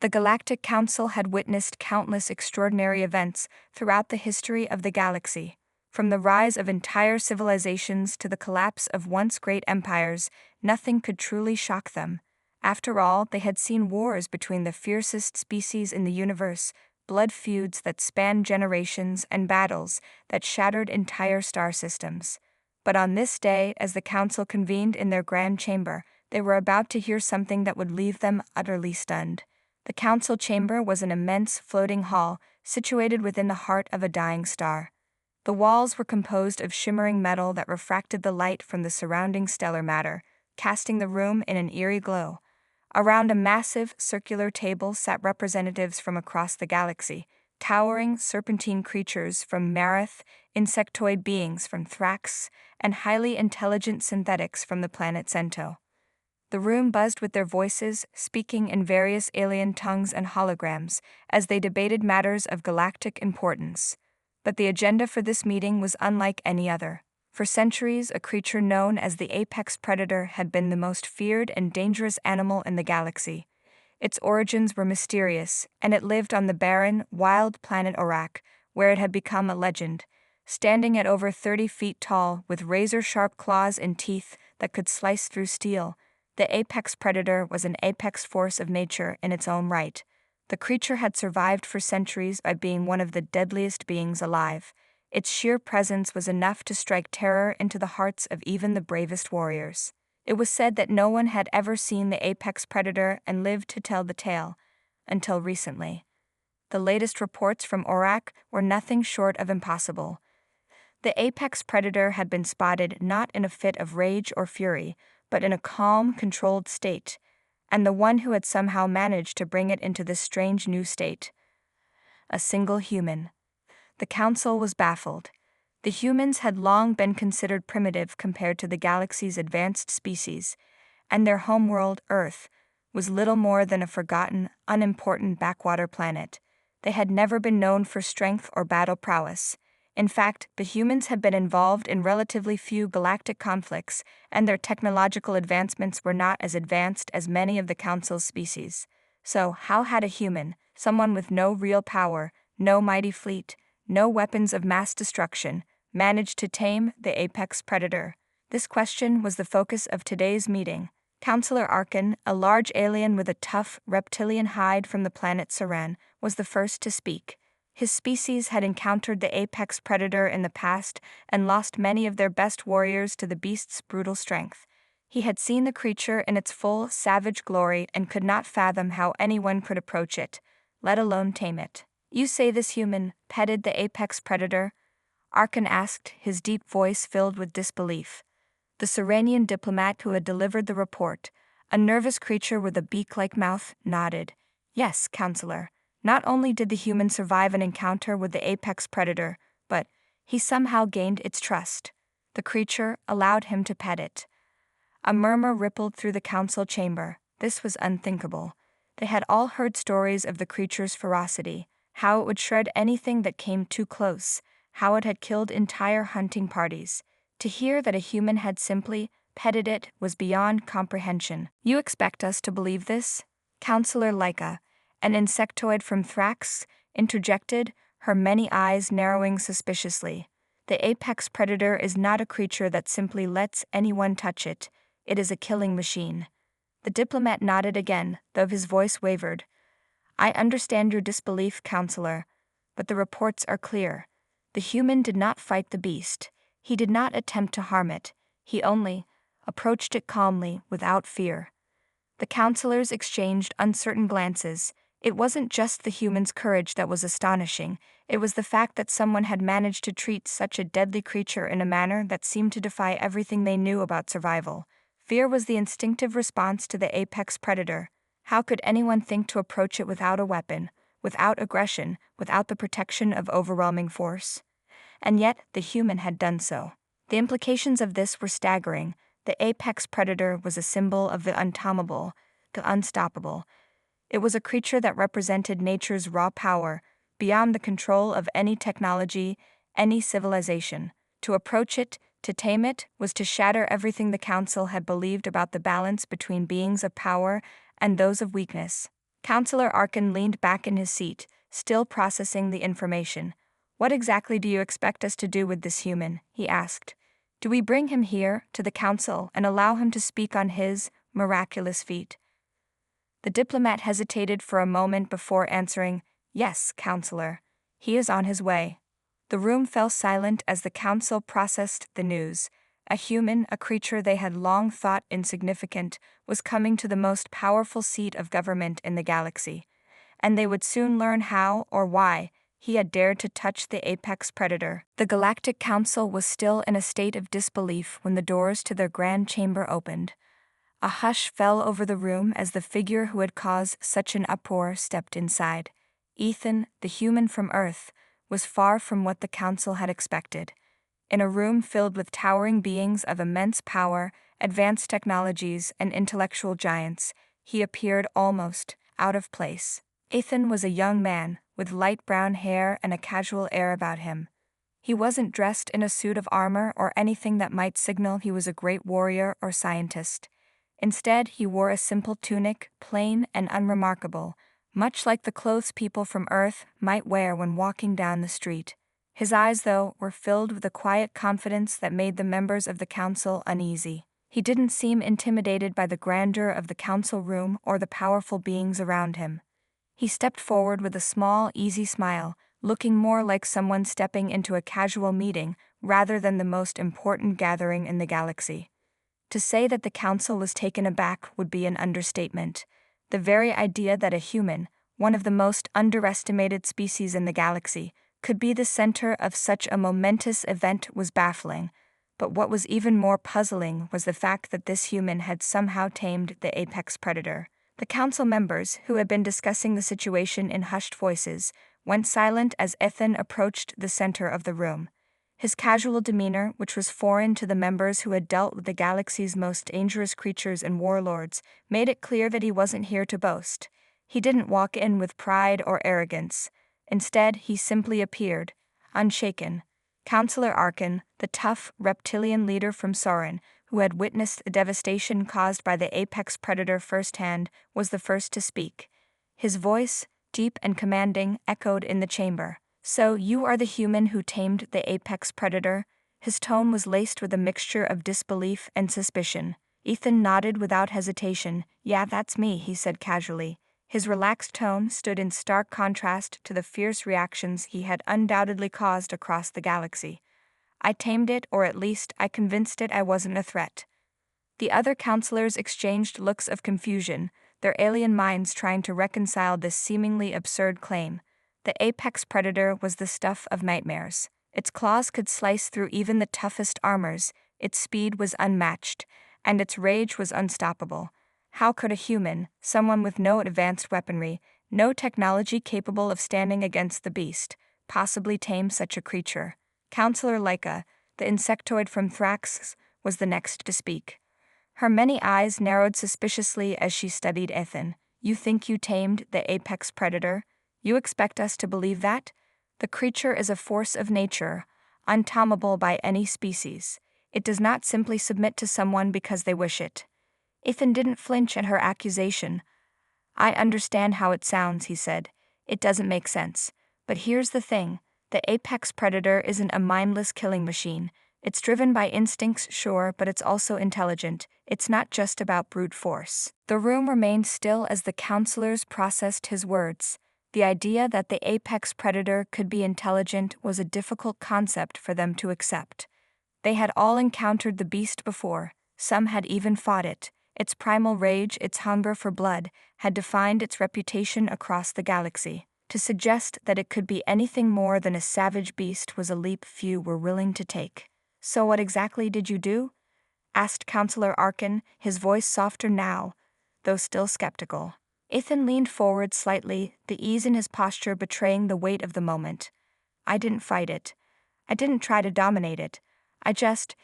The Galactic Council had witnessed countless extraordinary events throughout the history of the galaxy. From the rise of entire civilizations to the collapse of once great empires, nothing could truly shock them. After all, they had seen wars between the fiercest species in the universe, blood feuds that spanned generations, and battles that shattered entire star systems. But on this day, as the council convened in their grand chamber, they were about to hear something that would leave them utterly stunned. The council chamber was an immense floating hall situated within the heart of a dying star. The walls were composed of shimmering metal that refracted the light from the surrounding stellar matter, casting the room in an eerie glow. Around a massive, circular table sat representatives from across the galaxy, towering serpentine creatures from Marith, insectoid beings from Thrax, and highly intelligent synthetics from the planet Cento. The room buzzed with their voices, speaking in various alien tongues and holograms, as they debated matters of galactic importance. But the agenda for this meeting was unlike any other. For centuries, a creature known as the apex predator had been the most feared and dangerous animal in the galaxy. Its origins were mysterious, and it lived on the barren, wild planet Orak, where it had become a legend. Standing at over 30 feet tall, with razor-sharp claws and teeth that could slice through steel, the apex predator was an apex force of nature in its own right. The creature had survived for centuries by being one of the deadliest beings alive. Its sheer presence was enough to strike terror into the hearts of even the bravest warriors. It was said that no one had ever seen the apex predator and lived to tell the tale, until recently. The latest reports from Orak were nothing short of impossible. The apex predator had been spotted not in a fit of rage or fury, but in a calm, controlled state, and the one who had somehow managed to bring it into this strange new state. A single human. The council was baffled. The humans had long been considered primitive compared to the galaxy's advanced species, and their homeworld, Earth, was little more than a forgotten, unimportant backwater planet. They had never been known for strength or battle prowess. In fact, the humans had been involved in relatively few galactic conflicts, and their technological advancements were not as advanced as many of the Council's species. So, how had a human, someone with no real power, no mighty fleet, no weapons of mass destruction, managed to tame the apex predator? This question was the focus of today's meeting. Counselor Arkan, a large alien with a tough, reptilian hide from the planet Saran, was the first to speak. His species had encountered the apex predator in the past and lost many of their best warriors to the beast's brutal strength. He had seen the creature in its full, savage glory and could not fathom how anyone could approach it, let alone tame it. "You say this human petted the apex predator?" Arkan asked, his deep voice filled with disbelief. The Serenian diplomat who had delivered the report, a nervous creature with a beak-like mouth, nodded. "Yes, Counselor. Not only did the human survive an encounter with the apex predator, but he somehow gained its trust. The creature allowed him to pet it." A murmur rippled through the council chamber. This was unthinkable. They had all heard stories of the creature's ferocity, how it would shred anything that came too close, how it had killed entire hunting parties. To hear that a human had simply petted it was beyond comprehension. "You expect us to believe this?" Counselor Laika, an insectoid from Thrax, interjected, her many eyes narrowing suspiciously. "The apex predator is not a creature that simply lets anyone touch it. It is a killing machine." The diplomat nodded again, though his voice wavered. "I understand your disbelief, Counselor, but the reports are clear. The human did not fight the beast. He did not attempt to harm it. He only approached it calmly, without fear." The counselors exchanged uncertain glances. It wasn't just the human's courage that was astonishing, it was the fact that someone had managed to treat such a deadly creature in a manner that seemed to defy everything they knew about survival. Fear was the instinctive response to the apex predator. How could anyone think to approach it without a weapon, without aggression, without the protection of overwhelming force? And yet, the human had done so. The implications of this were staggering. The apex predator was a symbol of the untamable, the unstoppable. It was a creature that represented nature's raw power, beyond the control of any technology, any civilization. To approach it, to tame it, was to shatter everything the Council had believed about the balance between beings of power and those of weakness. Counselor Arkin leaned back in his seat, still processing the information. "What exactly do you expect us to do with this human?" he asked. "Do we bring him here, to the council, and allow him to speak on his miraculous feat?" The diplomat hesitated for a moment before answering, "Yes, Counselor. He is on his way." The room fell silent as the council processed the news. A human, a creature they had long thought insignificant, was coming to the most powerful seat of government in the galaxy. And they would soon learn how, or why, he had dared to touch the apex predator. The Galactic Council was still in a state of disbelief when the doors to their grand chamber opened. A hush fell over the room as the figure who had caused such an uproar stepped inside. Ethan, the human from Earth, was far from what the council had expected. In a room filled with towering beings of immense power, advanced technologies, and intellectual giants, he appeared almost out of place. Ethan was a young man, with light brown hair and a casual air about him. He wasn't dressed in a suit of armor or anything that might signal he was a great warrior or scientist. Instead, he wore a simple tunic, plain and unremarkable, much like the clothes people from Earth might wear when walking down the street. His eyes, though, were filled with a quiet confidence that made the members of the council uneasy. He didn't seem intimidated by the grandeur of the council room or the powerful beings around him. He stepped forward with a small, easy smile, looking more like someone stepping into a casual meeting rather than the most important gathering in the galaxy. To say that the council was taken aback would be an understatement. The very idea that a human, one of the most underestimated species in the galaxy, could be the center of such a momentous event was baffling. But what was even more puzzling was the fact that this human had somehow tamed the apex predator. The council members, who had been discussing the situation in hushed voices, went silent as Ethan approached the center of the room. His casual demeanor, which was foreign to the members who had dealt with the galaxy's most dangerous creatures and warlords, made it clear that he wasn't here to boast. He didn't walk in with pride or arrogance. Instead, he simply appeared, unshaken. Counselor Arkin, the tough, reptilian leader from Soren, who had witnessed the devastation caused by the apex predator firsthand, was the first to speak. His voice, deep and commanding, echoed in the chamber. "So you are the human who tamed the apex predator?" His tone was laced with a mixture of disbelief and suspicion. Ethan nodded without hesitation. "Yeah, that's me," he said casually. His relaxed tone stood in stark contrast to the fierce reactions he had undoubtedly caused across the galaxy. "I tamed it, or at least I convinced it I wasn't a threat." The other counselors exchanged looks of confusion, their alien minds trying to reconcile this seemingly absurd claim. The apex predator was the stuff of nightmares. Its claws could slice through even the toughest armors, its speed was unmatched, and its rage was unstoppable. How could a human, someone with no advanced weaponry, no technology capable of standing against the beast, possibly tame such a creature? Counselor Laika, the insectoid from Thrax, was the next to speak. Her many eyes narrowed suspiciously as she studied Ethan. "You think you tamed the apex predator? You expect us to believe that? The creature is a force of nature, untamable by any species. It does not simply submit to someone because they wish it." Ethan didn't flinch at her accusation. "I understand how it sounds," he said. "It doesn't make sense. But here's the thing. The apex predator isn't a mindless killing machine. It's driven by instincts, sure, but it's also intelligent. It's not just about brute force." The room remained still as the counselors processed his words. The idea that the apex predator could be intelligent was a difficult concept for them to accept. They had all encountered the beast before, some had even fought it. Its primal rage, its hunger for blood, had defined its reputation across the galaxy. To suggest that it could be anything more than a savage beast was a leap few were willing to take. "So what exactly did you do?" asked Counselor Arkin, his voice softer now, though still skeptical. Ethan leaned forward slightly, the ease in his posture betraying the weight of the moment. "I didn't fight it. I didn't try to dominate it. I just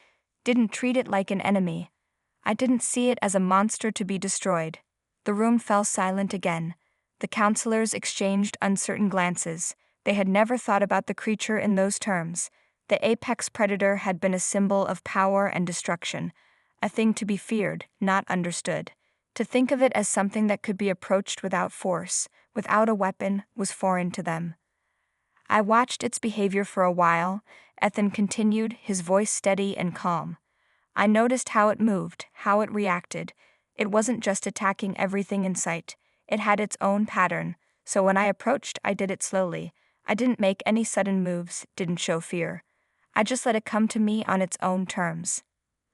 didn't treat it like an enemy. I didn't see it as a monster to be destroyed." The room fell silent again. The counselors exchanged uncertain glances. They had never thought about the creature in those terms. The apex predator had been a symbol of power and destruction, a thing to be feared, not understood. To think of it as something that could be approached without force, without a weapon, was foreign to them. I watched its behavior for a while, Ethan continued, his voice steady and calm. I noticed how it moved, how it reacted. It wasn't just attacking everything in sight. It had its own pattern, so when I approached, I did it slowly. I didn't make any sudden moves, didn't show fear. I just let it come to me on its own terms.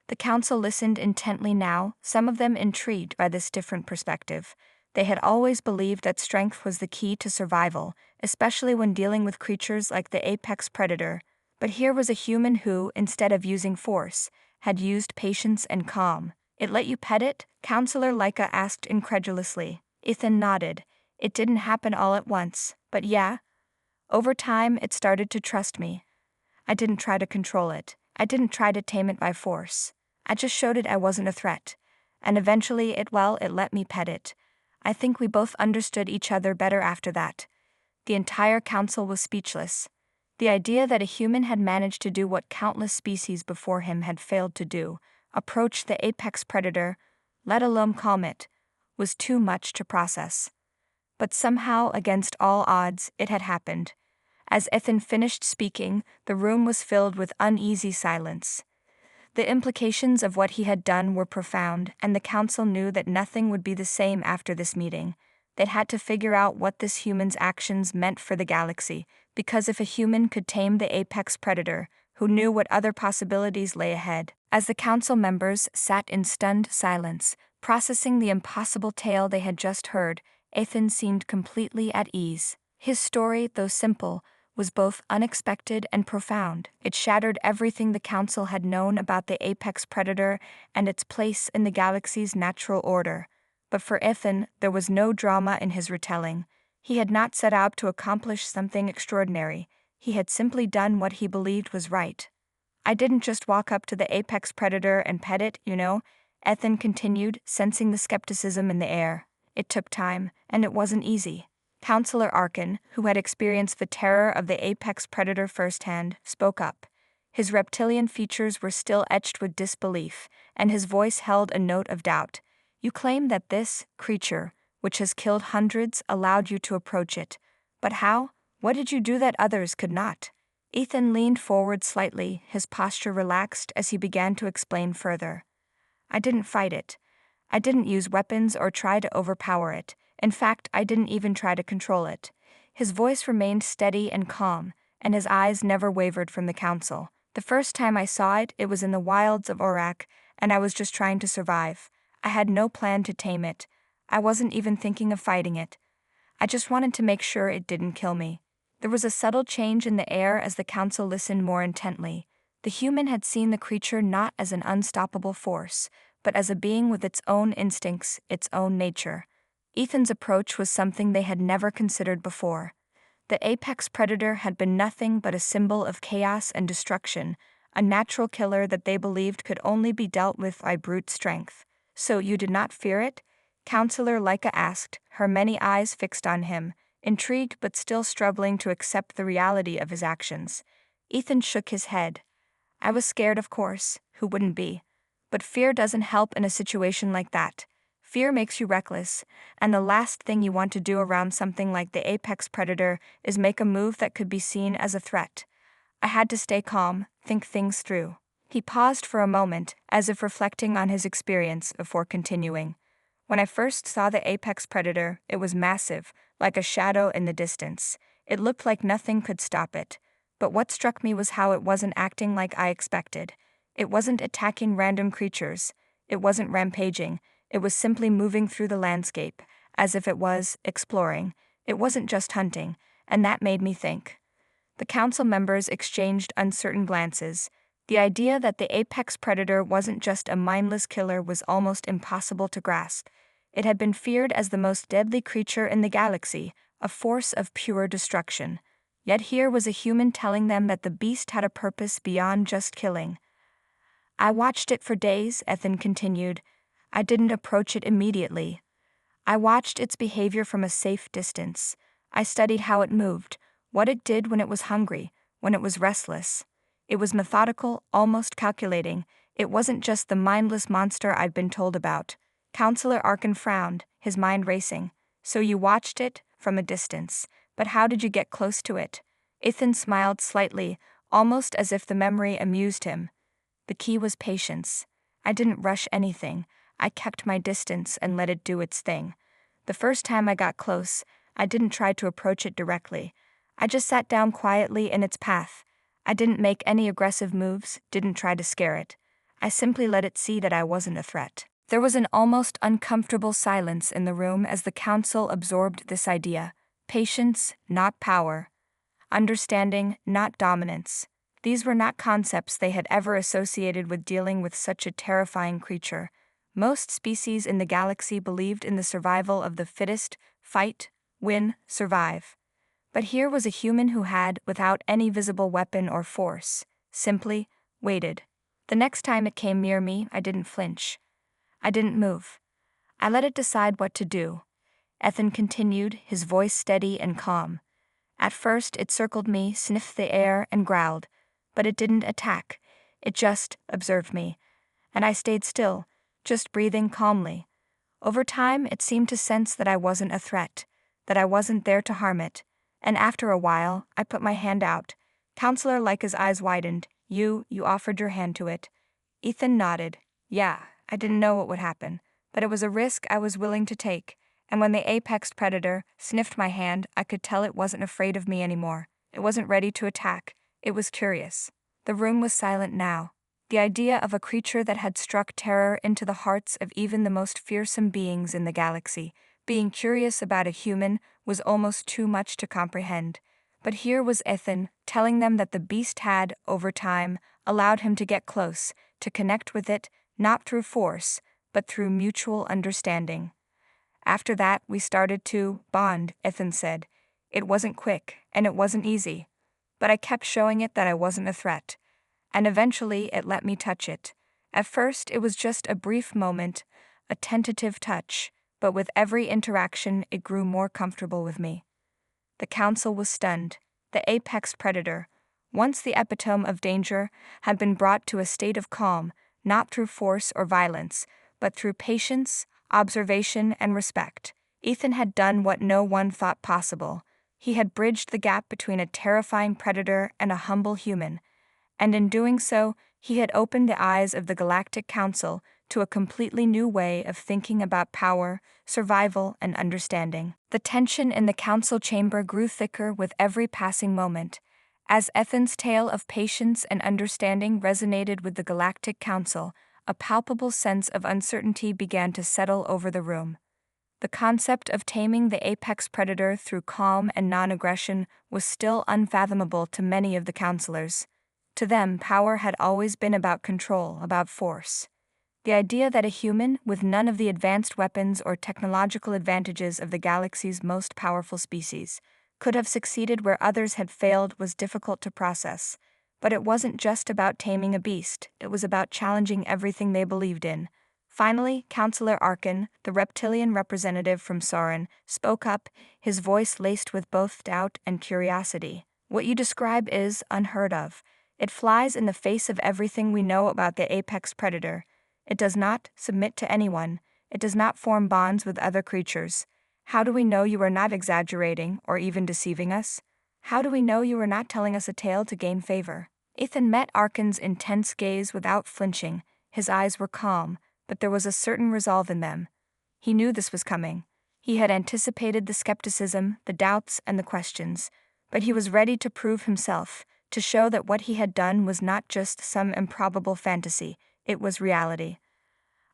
The council listened intently now, some of them intrigued by this different perspective. They had always believed that strength was the key to survival, especially when dealing with creatures like the apex predator. But here was a human who, instead of using force, had used patience and calm. It let you pet it? Counselor Leica asked incredulously. Ethan nodded. It didn't happen all at once, but yeah. Over time, it started to trust me. I didn't try to control it. I didn't try to tame it by force. I just showed it I wasn't a threat. And eventually it let me pet it. I think we both understood each other better after that. The entire council was speechless. The idea that a human had managed to do what countless species before him had failed to do, approach the apex predator, let alone calm it, was too much to process. But somehow, against all odds, it had happened. As Ethan finished speaking, the room was filled with uneasy silence. The implications of what he had done were profound, and the council knew that nothing would be the same after this meeting. They'd had to figure out what this human's actions meant for the galaxy, because if a human could tame the apex predator, who knew what other possibilities lay ahead? As the council members sat in stunned silence, processing the impossible tale they had just heard, Ethan seemed completely at ease. His story, though simple, was both unexpected and profound. It shattered everything the council had known about the apex predator and its place in the galaxy's natural order. But for Ethan, there was no drama in his retelling. He had not set out to accomplish something extraordinary. He had simply done what he believed was right. I didn't just walk up to the apex predator and pet it, Ethan continued, sensing the skepticism in the air. It took time, and it wasn't easy. Counselor Arkin, who had experienced the terror of the apex predator firsthand, spoke up. His reptilian features were still etched with disbelief, and his voice held a note of doubt. You claim that this creature, which has killed hundreds, allowed you to approach it. But how? What did you do that others could not? Ethan leaned forward slightly, his posture relaxed as he began to explain further. I didn't fight it. I didn't use weapons or try to overpower it. In fact, I didn't even try to control it. His voice remained steady and calm, and his eyes never wavered from the council. The first time I saw it, it was in the wilds of Orak, and I was just trying to survive. I had no plan to tame it. I wasn't even thinking of fighting it. I just wanted to make sure it didn't kill me. There was a subtle change in the air as the council listened more intently. The human had seen the creature not as an unstoppable force, but as a being with its own instincts, its own nature. Ethan's approach was something they had never considered before. The apex predator had been nothing but a symbol of chaos and destruction, a natural killer that they believed could only be dealt with by brute strength. So you did not fear it? Counselor Leica asked, her many eyes fixed on him, intrigued but still struggling to accept the reality of his actions. Ethan shook his head. I was scared, of course. Who wouldn't be? But fear doesn't help in a situation like that. Fear makes you reckless, and the last thing you want to do around something like the apex predator is make a move that could be seen as a threat. I had to stay calm, think things through. He paused for a moment, as if reflecting on his experience before continuing. When I first saw the apex predator, it was massive, like a shadow in the distance. It looked like nothing could stop it. But what struck me was how it wasn't acting like I expected. It wasn't attacking random creatures. It wasn't rampaging. It was simply moving through the landscape, as if it was exploring. It wasn't just hunting, and that made me think. The council members exchanged uncertain glances. The idea that the apex predator wasn't just a mindless killer was almost impossible to grasp. It had been feared as the most deadly creature in the galaxy, a force of pure destruction. Yet here was a human telling them that the beast had a purpose beyond just killing. I watched it for days, Ethan continued. I didn't approach it immediately. I watched its behavior from a safe distance. I studied how it moved, what it did when it was hungry, when it was restless. It was methodical, almost calculating. It wasn't just the mindless monster I'd been told about. Counselor Arkin frowned, his mind racing. So you watched it from a distance, but how did you get close to it? Ethan smiled slightly, almost as if the memory amused him. The key was patience. I didn't rush anything. I kept my distance and let it do its thing. The first time I got close, I didn't try to approach it directly. I just sat down quietly in its path. I didn't make any aggressive moves, didn't try to scare it. I simply let it see that I wasn't a threat. There was an almost uncomfortable silence in the room as the council absorbed this idea. Patience, not power. Understanding, not dominance. These were not concepts they had ever associated with dealing with such a terrifying creature. Most species in the galaxy believed in the survival of the fittest, fight, win, survive. But here was a human who had, without any visible weapon or force, simply waited. The next time it came near me, I didn't flinch. I didn't move. I let it decide what to do. Ethan continued, his voice steady and calm. At first, it circled me, sniffed the air, and growled. But it didn't attack. It just observed me. And I stayed still, just breathing calmly. Over time, it seemed to sense that I wasn't a threat, that I wasn't there to harm it. And after a while, I put my hand out. Counselor Leica's eyes widened. You offered your hand to it. Ethan nodded. Yeah, I didn't know what would happen, but it was a risk I was willing to take. And when the apex predator sniffed my hand, I could tell it wasn't afraid of me anymore. It wasn't ready to attack. It was curious. The room was silent now. The idea of a creature that had struck terror into the hearts of even the most fearsome beings in the galaxy, being curious about a human, was almost too much to comprehend. But here was Ethan, telling them that the beast had, over time, allowed him to get close, to connect with it, not through force, but through mutual understanding. After that, we started to bond, Ethan said. It wasn't quick, and it wasn't easy. But I kept showing it that I wasn't a threat. And eventually, it let me touch it. At first, it was just a brief moment, a tentative touch, but with every interaction, it grew more comfortable with me. The council was stunned. The apex predator, once the epitome of danger, had been brought to a state of calm, not through force or violence, but through patience, observation, and respect. Ethan had done what no one thought possible. He had bridged the gap between a terrifying predator and a humble human, and in doing so, he had opened the eyes of the Galactic Council to a completely new way of thinking about power, survival, and understanding. The tension in the council chamber grew thicker with every passing moment. As Ethan's tale of patience and understanding resonated with the Galactic Council, a palpable sense of uncertainty began to settle over the room. The concept of taming the apex predator through calm and non-aggression was still unfathomable to many of the counselors. To them, power had always been about control, about force. The idea that a human, with none of the advanced weapons or technological advantages of the galaxy's most powerful species, could have succeeded where others had failed was difficult to process. But it wasn't just about taming a beast, it was about challenging everything they believed in. Finally, Counselor Arkin, the reptilian representative from Soren, spoke up, his voice laced with both doubt and curiosity. What you describe is unheard of. It flies in the face of everything we know about the apex predator. It does not submit to anyone. It does not form bonds with other creatures. How do we know you are not exaggerating or even deceiving us? How do we know you are not telling us a tale to gain favor? Ethan met Arkin's intense gaze without flinching. His eyes were calm, but there was a certain resolve in them. He knew this was coming. He had anticipated the skepticism, the doubts, and the questions, but he was ready to prove himself, to show that what he had done was not just some improbable fantasy, it was reality.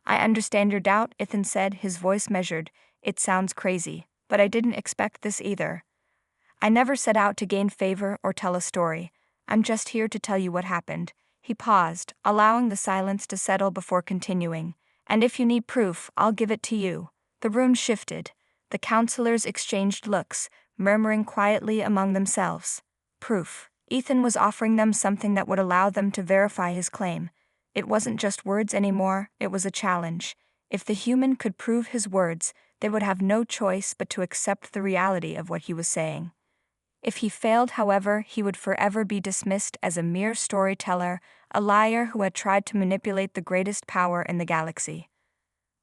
I understand your doubt, Ethan said, his voice measured. It sounds crazy, but I didn't expect this either. I never set out to gain favor or tell a story. I'm just here to tell you what happened. He paused, allowing the silence to settle before continuing. And if you need proof, I'll give it to you. The room shifted. The counselors exchanged looks, murmuring quietly among themselves. Proof. Ethan was offering them something that would allow them to verify his claim. It wasn't just words anymore, it was a challenge. If the human could prove his words, they would have no choice but to accept the reality of what he was saying. If he failed, however, he would forever be dismissed as a mere storyteller, a liar who had tried to manipulate the greatest power in the galaxy.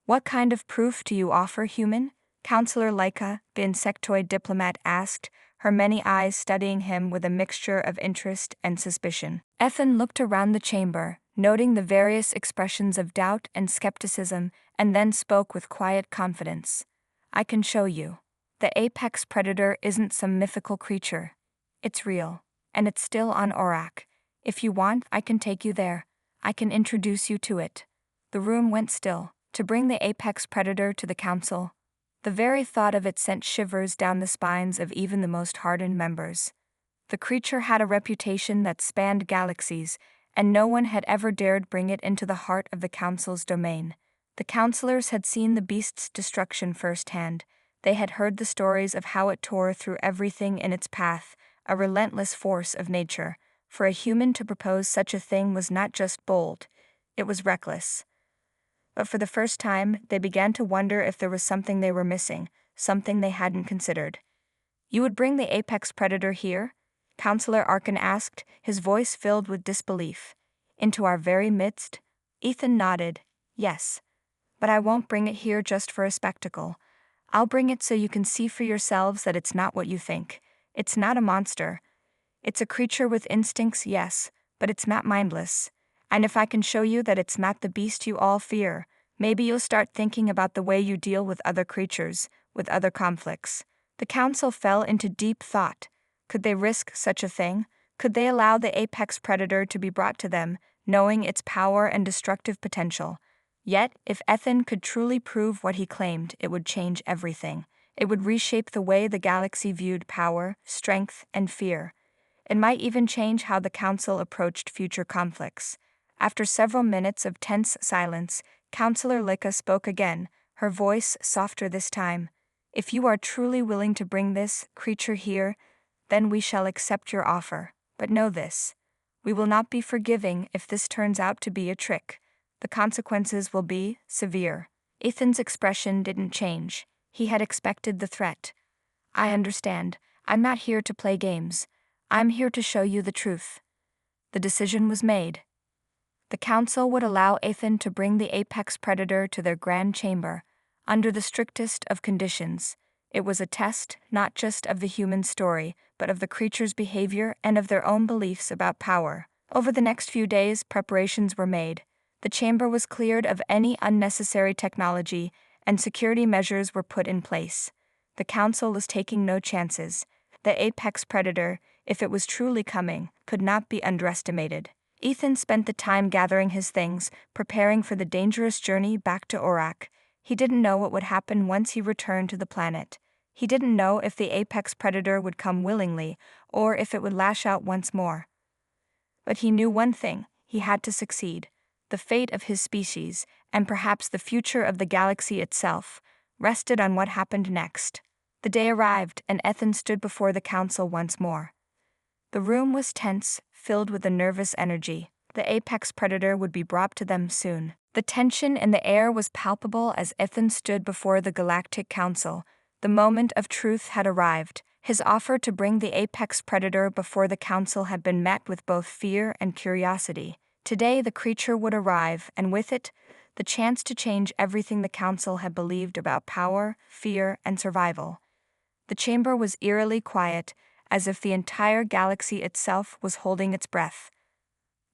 "What kind of proof do you offer, human?" Counselor Laika, the insectoid diplomat, asked, her many eyes studying him with a mixture of interest and suspicion. Ethan looked around the chamber, noting the various expressions of doubt and skepticism, and then spoke with quiet confidence. "I can show you. The apex predator isn't some mythical creature. It's real, and it's still on Aurak. If you want, I can take you there. I can introduce you to it." The room went still. To bring the apex predator to the council, the very thought of it sent shivers down the spines of even the most hardened members. The creature had a reputation that spanned galaxies, and no one had ever dared bring it into the heart of the council's domain. The councilors had seen the beast's destruction firsthand. They had heard the stories of how it tore through everything in its path, a relentless force of nature. For a human to propose such a thing was not just bold, it was reckless. But for the first time, they began to wonder if there was something they were missing, something they hadn't considered. "You would bring the apex predator here?" Counselor Arkin asked, his voice filled with disbelief. "Into our very midst?" Ethan nodded. "Yes. But I won't bring it here just for a spectacle. I'll bring it so you can see for yourselves that it's not what you think. It's not a monster. It's a creature with instincts, yes, but it's not mindless. And if I can show you that it's not the beast you all fear, maybe you'll start thinking about the way you deal with other creatures, with other conflicts." The council fell into deep thought. Could they risk such a thing? Could they allow the apex predator to be brought to them, knowing its power and destructive potential? Yet, if Ethan could truly prove what he claimed, it would change everything. It would reshape the way the galaxy viewed power, strength, and fear. It might even change how the council approached future conflicts. After several minutes of tense silence, Counselor Lika spoke again, her voice softer this time. "If you are truly willing to bring this creature here, then we shall accept your offer. But know this. We will not be forgiving if this turns out to be a trick. The consequences will be severe." Ethan's expression didn't change. He had expected the threat. "I understand. I'm not here to play games. I'm here to show you the truth." The decision was made. The council would allow Ethan to bring the apex predator to their grand chamber, under the strictest of conditions. It was a test, not just of the human story, but of the creature's behavior and of their own beliefs about power. Over the next few days, preparations were made. The chamber was cleared of any unnecessary technology, and security measures were put in place. The council was taking no chances. The apex predator, if it was truly coming, could not be underestimated. Ethan spent the time gathering his things, preparing for the dangerous journey back to Aurak. He didn't know what would happen once he returned to the planet. He didn't know if the apex predator would come willingly, or if it would lash out once more. But he knew one thing: he had to succeed. The fate of his species, and perhaps the future of the galaxy itself, rested on what happened next. The day arrived, and Ethan stood before the council once more. The room was tense, filled with a nervous energy. The apex predator would be brought to them soon. The tension in the air was palpable as Ethan stood before the Galactic Council. The moment of truth had arrived. His offer to bring the apex predator before the council had been met with both fear and curiosity. Today the creature would arrive, and with it, the chance to change everything the council had believed about power, fear, and survival. The chamber was eerily quiet, as if the entire galaxy itself was holding its breath.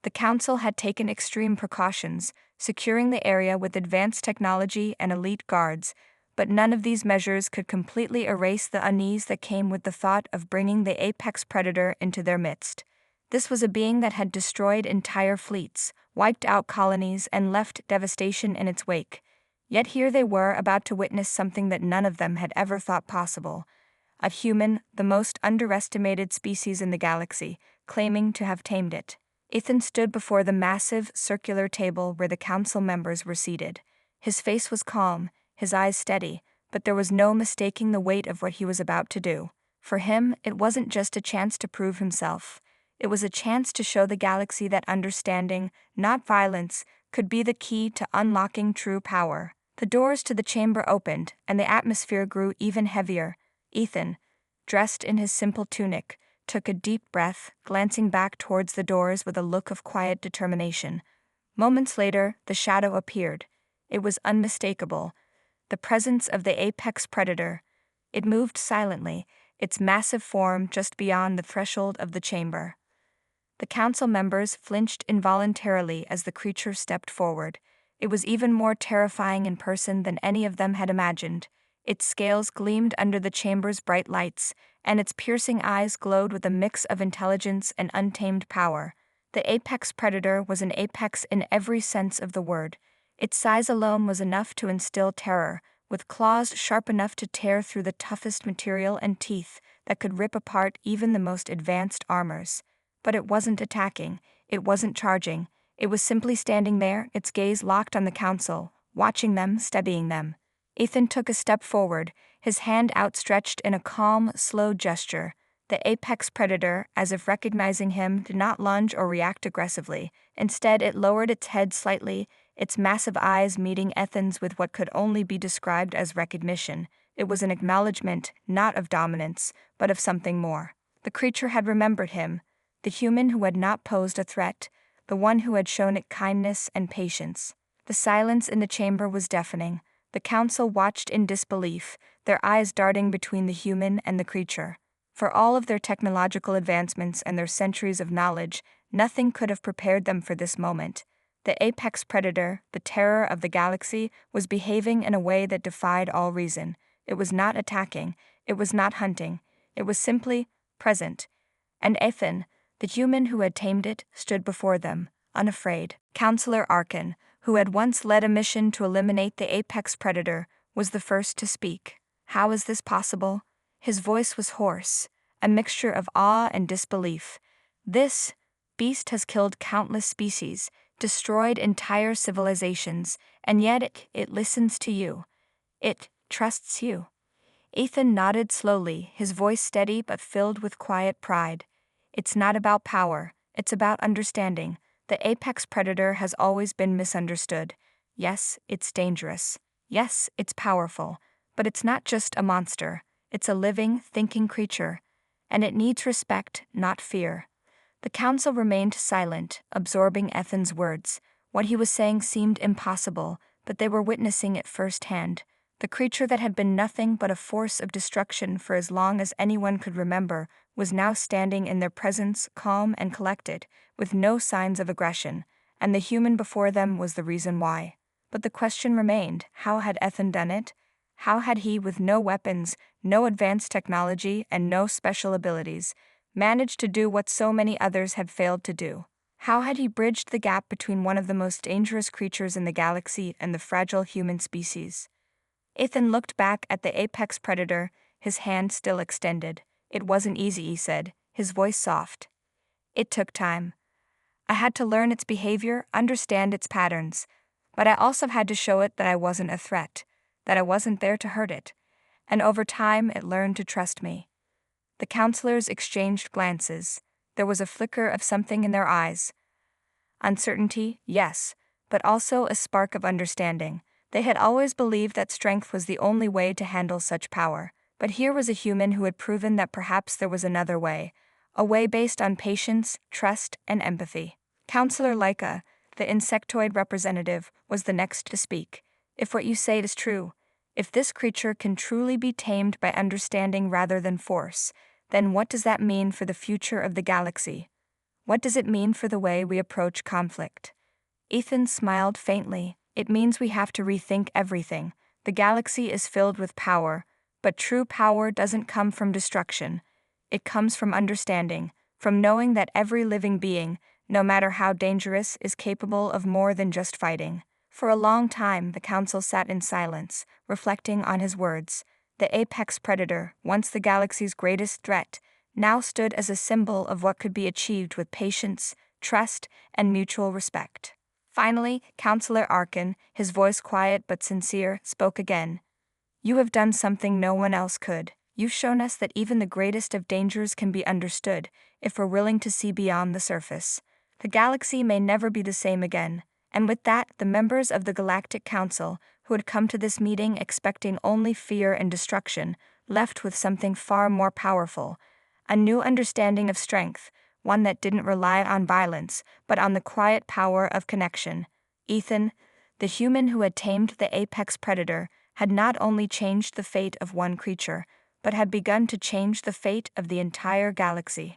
The council had taken extreme precautions, securing the area with advanced technology and elite guards, but none of these measures could completely erase the unease that came with the thought of bringing the apex predator into their midst. This was a being that had destroyed entire fleets, wiped out colonies, and left devastation in its wake. Yet here they were about to witness something that none of them had ever thought possible. A human, the most underestimated species in the galaxy, claiming to have tamed it. Ethan stood before the massive, circular table where the council members were seated. His face was calm, his eyes steady, but there was no mistaking the weight of what he was about to do. For him, it wasn't just a chance to prove himself. It was a chance to show the galaxy that understanding, not violence, could be the key to unlocking true power. The doors to the chamber opened, and the atmosphere grew even heavier. Ethan, dressed in his simple tunic, took a deep breath, glancing back towards the doors with a look of quiet determination. Moments later, the shadow appeared. It was unmistakable. The presence of the apex predator. It moved silently, its massive form just beyond the threshold of the chamber. The council members flinched involuntarily as the creature stepped forward. It was even more terrifying in person than any of them had imagined. Its scales gleamed under the chamber's bright lights, and its piercing eyes glowed with a mix of intelligence and untamed power. The apex predator was an apex in every sense of the word. Its size alone was enough to instill terror, with claws sharp enough to tear through the toughest material and teeth that could rip apart even the most advanced armors. But it wasn't attacking, it wasn't charging, it was simply standing there, its gaze locked on the council, watching them, studying them. Ethan took a step forward, his hand outstretched in a calm, slow gesture. The apex predator, as if recognizing him, did not lunge or react aggressively. Instead, it lowered its head slightly, its massive eyes meeting Ethan's with what could only be described as recognition. It was an acknowledgement, not of dominance, but of something more. The creature had remembered him, the human who had not posed a threat, the one who had shown it kindness and patience. The silence in the chamber was deafening. The council watched in disbelief, their eyes darting between the human and the creature. For all of their technological advancements and their centuries of knowledge, nothing could have prepared them for this moment. The apex predator, the terror of the galaxy, was behaving in a way that defied all reason. It was not attacking, it was not hunting, it was simply present. And Ethan, the human who had tamed it, stood before them, unafraid. Counselor Arkin, who had once led a mission to eliminate the apex predator, was the first to speak. How is this possible? His voice was hoarse, a mixture of awe and disbelief. This beast has killed countless species, destroyed entire civilizations, and yet it listens to you. It trusts you. Ethan nodded slowly, his voice steady but filled with quiet pride. It's not about power, it's about understanding. The apex predator has always been misunderstood. Yes, it's dangerous. Yes, it's powerful. But it's not just a monster. It's a living, thinking creature. And it needs respect, not fear. The council remained silent, absorbing Ethan's words. What he was saying seemed impossible, but they were witnessing it firsthand. The creature that had been nothing but a force of destruction for as long as anyone could remember was now standing in their presence, calm and collected, with no signs of aggression, and the human before them was the reason why. But the question remained, how had Ethan done it? How had he, with no weapons, no advanced technology, and no special abilities, managed to do what so many others had failed to do? How had he bridged the gap between one of the most dangerous creatures in the galaxy and the fragile human species? Ethan looked back at the apex predator, his hand still extended. It wasn't easy, he said, his voice soft. It took time. I had to learn its behavior, understand its patterns, but I also had to show it that I wasn't a threat, that I wasn't there to hurt it, and over time it learned to trust me. The counselors exchanged glances. There was a flicker of something in their eyes. Uncertainty, yes, but also a spark of understanding. They had always believed that strength was the only way to handle such power, but here was a human who had proven that perhaps there was another way, a way based on patience, trust, and empathy. Counselor Leica, the insectoid representative, was the next to speak. If what you say is true, if this creature can truly be tamed by understanding rather than force, then what does that mean for the future of the galaxy? What does it mean for the way we approach conflict? Ethan smiled faintly. It means we have to rethink everything. The galaxy is filled with power, but true power doesn't come from destruction. It comes from understanding, from knowing that every living being, no matter how dangerous, is capable of more than just fighting. For a long time, the council sat in silence, reflecting on his words. The apex predator, once the galaxy's greatest threat, now stood as a symbol of what could be achieved with patience, trust, and mutual respect. Finally, Counselor Arkin, his voice quiet but sincere, spoke again. You have done something no one else could. You've shown us that even the greatest of dangers can be understood if we're willing to see beyond the surface. The galaxy may never be the same again. And with that, the members of the Galactic Council, who had come to this meeting expecting only fear and destruction, left with something far more powerful, a new understanding of strength, one that didn't rely on violence, but on the quiet power of connection. Ethan, The human who had tamed the apex predator had not only changed the fate of one creature, but had begun to change the fate of the entire galaxy.